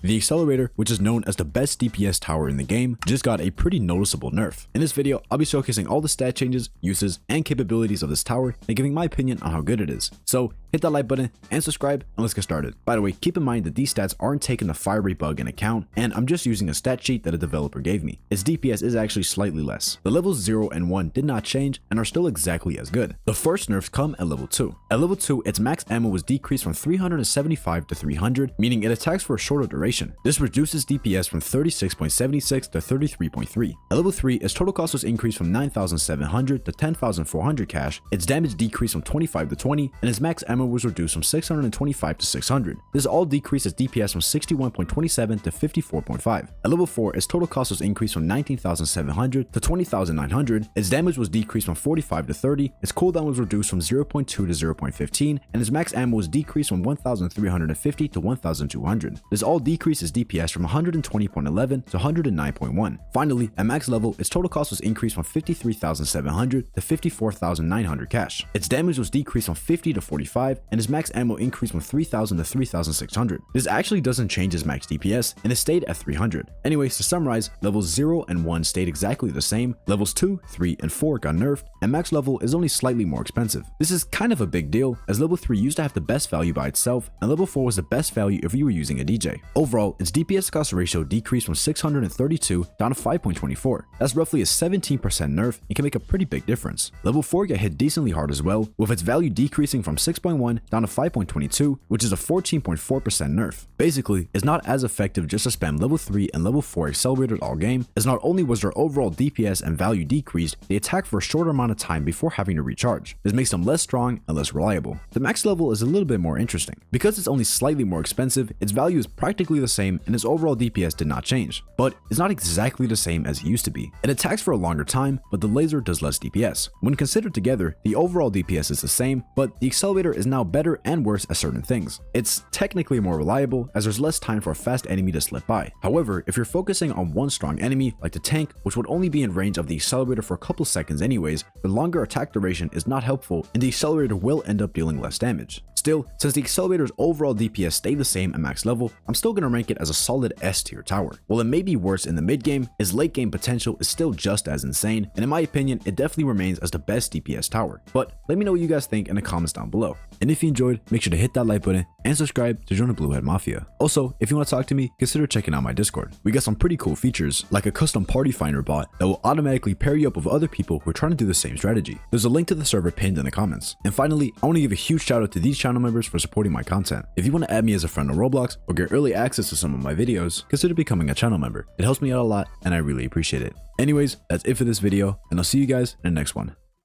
The Accelerator, which is known as the best DPS tower in the game, just got a pretty noticeable nerf. In this video, I'll be showcasing all the stat changes, uses, and capabilities of this tower and giving my opinion on how good it is. So hit that like button and subscribe and let's get started. By the way, keep in mind that these stats aren't taking the fire rate bug in account, and I'm just using a stat sheet that a developer gave me. Its DPS is actually slightly less. The levels 0 and 1 did not change and are still exactly as good. The first nerfs come at level 2. At level 2, its max ammo was decreased from 375 to 300, meaning it attacks for a shorter duration. This reduces DPS from 36.76 to 33.3. At level 3, its total cost was increased from 9,700 to 10,400 cash, its damage decreased from 25 to 20, and its max ammo was reduced from 625 to 600. This all decreased its DPS from 61.27 to 54.5. At level 4, its total cost was increased from 19,700 to 20,900, its damage was decreased from 45 to 30, its cooldown was reduced from 0.2 to 0.15, and its max ammo was decreased from 1,350 to 1,200. This all decreases DPS from 120.11 to 109.1. Finally, at max level, its total cost was increased from 53,700 to 54,900 cash. Its damage was decreased from 50 to 45, and its max ammo increased from 3,000 to 3,600. This actually doesn't change his max DPS, and it stayed at 300. Anyways, to summarize, levels 0 and 1 stayed exactly the same, levels 2, 3, and 4 got nerfed, and max level is only slightly more expensive. This is kind of a big deal, as level 3 used to have the best value by itself, and level 4 was the best value if you were using a DJ. Overall, its DPS cost ratio decreased from 632 down to 5.24. That's roughly a 17% nerf and can make a pretty big difference. Level 4 got hit decently hard as well, with its value decreasing from 6.1 down to 5.22, which is a 14.4% nerf. Basically, it's not as effective just to spam level 3 and level 4 accelerated all game, as not only was their overall DPS and value decreased, they attack for a shorter amount of time before having to recharge. This makes them less strong and less reliable. The max level is a little bit more interesting. Because it's only slightly more expensive, its value is practically the same and its overall DPS did not change, but it's not exactly the same as it used to be. It attacks for a longer time, but the laser does less DPS. When considered together, the overall DPS is the same, but the accelerator is now better and worse at certain things. It's technically more reliable, as there's less time for a fast enemy to slip by. However, if you're focusing on one strong enemy, like the tank, which would only be in range of the accelerator for a couple seconds anyways, the longer attack duration is not helpful and the accelerator will end up dealing less damage. Still, since the accelerator's overall DPS stay the same at max level, I'm still going to rank it as a solid S tier tower. While it may be worse in the mid game, its late game potential is still just as insane, and in my opinion, it definitely remains as the best DPS tower. But let me know what you guys think in the comments down below. And if you enjoyed, make sure to hit that like button and subscribe to join the Blue Head Mafia. Also, if you want to talk to me, consider checking out my Discord. We got some pretty cool features, like a custom party finder bot that will automatically pair you up with other people who are trying to do the same strategy. There's a link to the server pinned in the comments. And finally, I want to give a huge shout out to these channel members for supporting my content. If you want to add me as a friend on Roblox or get early access to some of my videos, consider becoming a channel member. It helps me out a lot and I really appreciate it. Anyways, that's it for this video, and I'll see you guys in the next one.